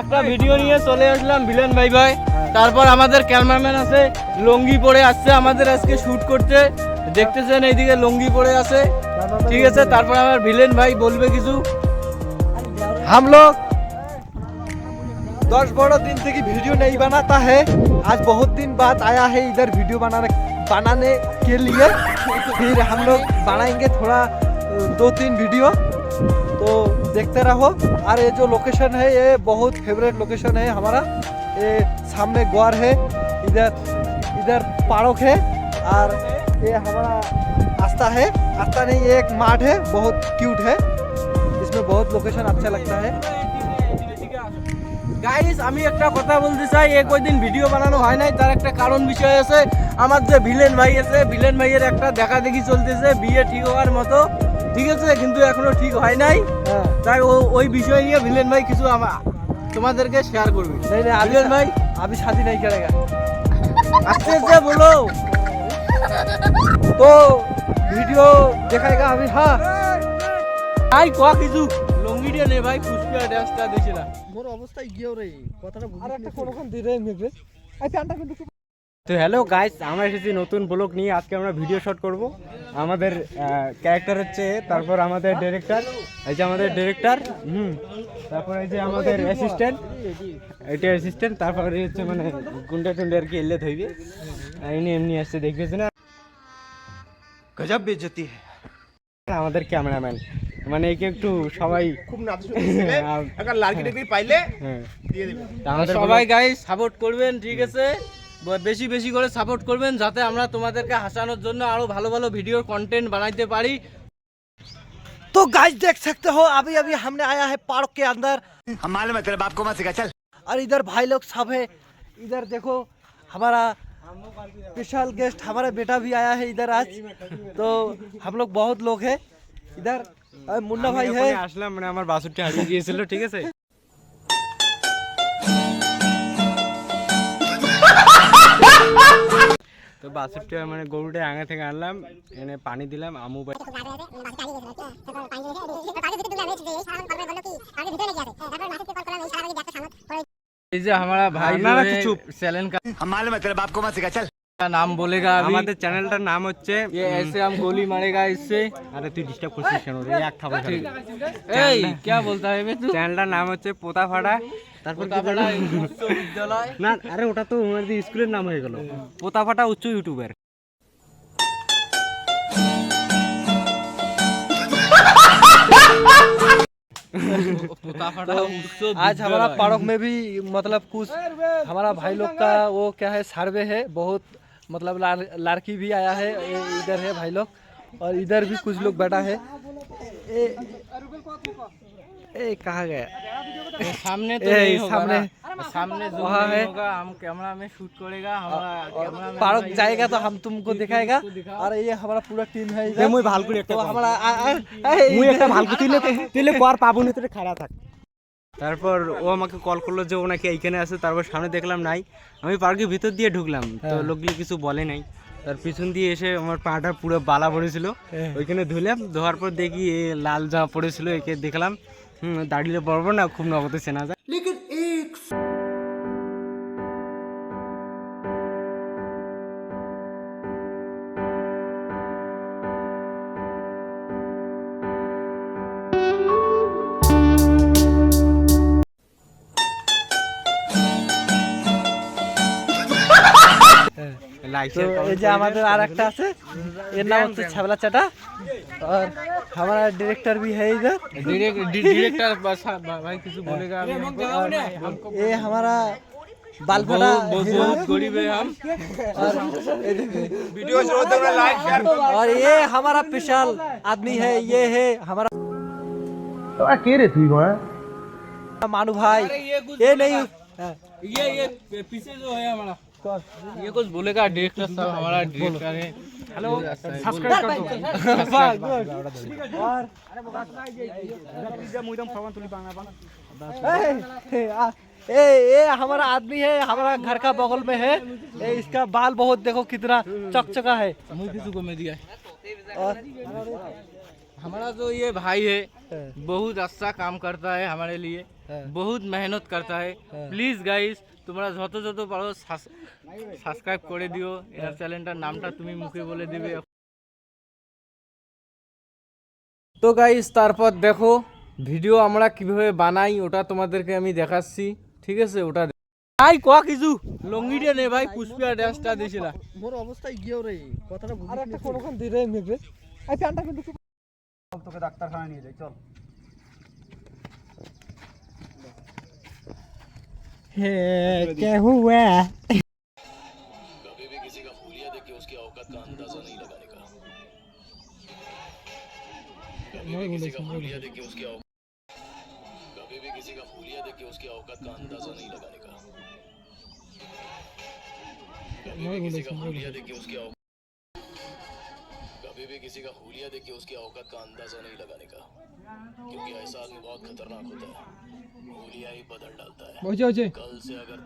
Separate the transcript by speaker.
Speaker 1: একটা ভিডিও নিয়ে চলে আসলাম ভিলেন ভাই ভাই। তারপর আমাদের ক্যামেরাম্যান আছে লুঙ্গি পরে আসছে আমাদের আজকে শুট করতে, দেখতেছেন এইদিকে লুঙ্গি পরে আছে, ঠিক আছে। তারপর আমার ভিলেন ভাই बलबे কিছু।
Speaker 2: हम लोग 10-12 दिन से वीडियो नहीं बनाता है, आज बहुत दिन बाद आया है इधर वीडियो बनाने के लिए। फिर हम लोग बनाएंगे थोड़ा 2-3 वीडियो, तो देखते रहो। और ये जो लोकेशन है ये बहुत फेवरेट लोकेशन है हमारा। ये सामने ग्वार है, इधर पार्क है, और ये हमारा आस्था है, आस्था नहीं ये एक मार्ट है, बहुत क्यूट है, इसमें बहुत लोकेशन अच्छा लगता है।
Speaker 1: গাইস আমি একটা কথা বলতে চাই, এই কয়দিন ভিডিও বানানো হয় নাই, তার একটা কারণ বিষয় আছে। আমার যে ভিলেন ভাই আছে, ভিলেন ভাইয়ের একটা দেখা দেখি চলতেছে, বিয়ে ঠিক হওয়ার মতো, ঠিক আছে, কিন্তু এখনো ঠিক হয় নাই। তাই ওই বিষয় নিয়ে ভিলেন ভাই কিছু তোমাদেরকে শেয়ার করবে।
Speaker 2: नहीं नहीं
Speaker 1: ভিলেন ভাই
Speaker 2: अभी शादी नहीं करेगा,
Speaker 1: আস্তে से বলো
Speaker 2: तो वीडियो देखाएगा अभी। हाँ
Speaker 1: ভাই কোয়া কিছু লঙ্গি দিয়ে নে ভাই, পুষ্পিয়া ডান্সটা দিছিলা
Speaker 2: মোর অবস্থায় গিয়েও রে কথাটা বুঝি। আর একটা কোনখান দিরে নেবে এই প্যান্টটা কিন্তু।
Speaker 3: তো হ্যালো গাইস, আমরা এসেছি নতুন ব্লগ নিয়ে। আজকে আমরা ভিডিও শট করব। আমাদের ক্যারেক্টার হচ্ছে, তারপর আমাদের ডিরেক্টর, এই যে আমাদের ডিরেক্টর, তারপর এই যে আমাদের অ্যাসিস্ট্যান্ট, এটা অ্যাসিস্ট্যান্ট, তারপর এই হচ্ছে মানে গুন্ডা টুন্ডা আর কি এলে ধইবে, এনে এমনি আসছে দেখবেছে না,
Speaker 2: গজব বেজতি
Speaker 3: আমাদের ক্যামেরাম্যান, মানে একে একটু সবাই
Speaker 4: খুব নাচুস একটা লার্কি ডিগ্রি পাইলে দিয়ে দিবেন।
Speaker 3: আমাদের
Speaker 1: সবাই গাইস সাপোর্ট করবেন, ঠিক আছে, বেশি বেশি করে সাপোর্ট করবেন, যাতে আমরা তোমাদেরকে হাসানোর জন্য আরো ভালো ভালো ভিডিওর কন্টেন্ট বানাইতে পারি।
Speaker 2: तो गाइस देख सकते हो अभी अभी हमने आया है पार्क के अंदर।
Speaker 4: हम मालूम है तेरे बाप को मत सिखा, चल।
Speaker 2: और इधर भाई लोग सब है, इधर देखो हमारा स्पेशल गेस्ट हमारा बेटा भी आया है इधर आज। तो हम लोग बहुत लोग हैं इधर। और मुन्ना भाई है,
Speaker 3: আসলাম, মানে আমার বাসুরটা হারিয়ে গিয়েছিল, ঠিক আছে। তো বাসুরটা মানে গরুটা আগে থেকে আনলাম, এনে পানি দিলাম, আমু ভাই
Speaker 1: এই যে हमारा भाई
Speaker 3: না, না,
Speaker 1: जो है,
Speaker 3: चुप।
Speaker 1: चैनल का
Speaker 4: हम मालूम है तेरे बाप को मत सिखा, चल।
Speaker 1: नाम बोलेगा अभी।
Speaker 3: আমাদের চ্যানেলটার নাম হচ্ছে
Speaker 1: ये ऐसे हम गोली मारेगा इससे।
Speaker 3: আরে তুই ডিস্টার্ব করছিস কেন রে, এক খাবার
Speaker 1: ठीक है। क्या बोलता है बे तू?
Speaker 3: চ্যানেলটার নাম হচ্ছে পোতাফাড়া, তারপর কি
Speaker 1: কোথাপাড়া উচ্চ বিদ্যালয়।
Speaker 3: না, আরে ওটা তো আমাদের স্কুলের নাম হয়ে গেল, পোতাফাটা উচ্চ ইউটিউবার।
Speaker 1: कोतापाड़ा उच्च
Speaker 2: आज हमारा
Speaker 1: विद्यालय।
Speaker 2: पार्क में भी मतलब कुछ हमारा भाई लोग का वो क्या है सर्वे है, बहुत मतलब लड़की भी आया है, इधर है भाई लोग, और इधर भी कुछ लोग बैठा है। ए कहाँ गया?
Speaker 1: ये सामने तो
Speaker 2: ए,
Speaker 1: नहीं होगा
Speaker 2: सामने
Speaker 1: ना। सामने जो
Speaker 2: वहाँ
Speaker 1: नहीं
Speaker 2: है।
Speaker 1: होगा, हम कैमरा में शूट करेगा, हमारा कैमरा में
Speaker 2: पार्क जाएगा तो हम तुमको दिखाएगा। और ये हमारा पूरा टीम है इधर।
Speaker 3: মুই ভাল করে একটা
Speaker 2: तो हमारा
Speaker 3: মুই একটা ভাল করে তুইলে কর পাবো না, তোরে খাড়া থাক। তারপর ও আমাকে কল করলো যে ও নাকি এইখানে আছে, তারপর সামনে দেখলাম নাই, আমি পার্কের ভিতর দিয়ে ঢুকলাম, তো লোকগুলো কিছু বলে নাই। তার পিছন দিয়ে এসে আমার পাটা পুরো বালা পড়েছিল, ওইখানে ধুলাম, ধোয়ার পর দেখি এ লাল জামা পড়েছিল, একে দেখলাম দাঁড়িয়ে পড়বো না, খুব নগদে চেনা যায়।
Speaker 2: तो ये जो हमारे आरक्टा से ये नाम होता है छबला चटा। और हमारा डायरेक्टर भी है इधर,
Speaker 1: डायरेक्टर भाई किसी बोलेगा अभी हमको।
Speaker 2: ये हमारा बालफटा
Speaker 1: बहुत गरीब है हम।
Speaker 4: वीडियो जो होता है लाइक शेयर करो।
Speaker 2: और ये हमारा स्पेशल आदमी है, ये है हमारा
Speaker 4: तो के रे तू कौन?
Speaker 2: मानू भाई।
Speaker 1: ये कुछ
Speaker 2: ये नहीं
Speaker 1: ये पीछे जो है हमारा, ये कुछ बोलेगा डायरेक्टर साहब, हमारा डायरेक्टर है। हेलो
Speaker 3: সাবস্ক্রাইব কর তো।
Speaker 2: और ये हमारा आदमी है, हमारा घर का बगल में है। ये इसका बाल बहुत देखो कितना चकचका है।
Speaker 1: मुझे किसी को में दिया है।
Speaker 2: और
Speaker 1: हमारा जो ये भाई है, बहुत अच्छा काम करता है हमारे लिए,
Speaker 2: हाँ।
Speaker 1: बहुत मेहनत करता है।
Speaker 2: हाँ।
Speaker 1: প্লিজ গাইস তোমরা যত যত পারো সাবস্ক্রাইব করে দিও। এর চ্যানেলটার নামটা তুমি মুখে বলে দিবে। তো গাইস তারপর দেখো ভিডিও আমরা কিভাবে বানাই ওটা তোমাদেরকে আমি দেখাচ্ছি, ঠিক আছে? ওটা ভাই ক কিছু লঙ্গিটা নে ভাই, পুষ্পিয়া ড্যান্সটা দিছিল।
Speaker 2: মোর অবস্থায় গিয়েও রে কথাটা বুঝি। আর একটা কোনখান দিরে মেবে এই প্যান্টটা কিন্তু তোকে ডাক্তারখানা নিয়ে যাই চল।
Speaker 3: হে কে হুয়া
Speaker 5: कभी भी किसी का हुलिया देख के उसकी औकात का अंदाजा नहीं लगाने का। कभी भी किसी का हुलिया देख के उसकी औकात का अंदाजा नहीं लगाने का। कभी भी किसी का हुलिया देख के उसकी औकात का अंदाजा नहीं लगाने का, क्योंकि ऐसा आदमी बहुत खतरनाक होता है। हुलिया ही बदल डालता है। कल से अगर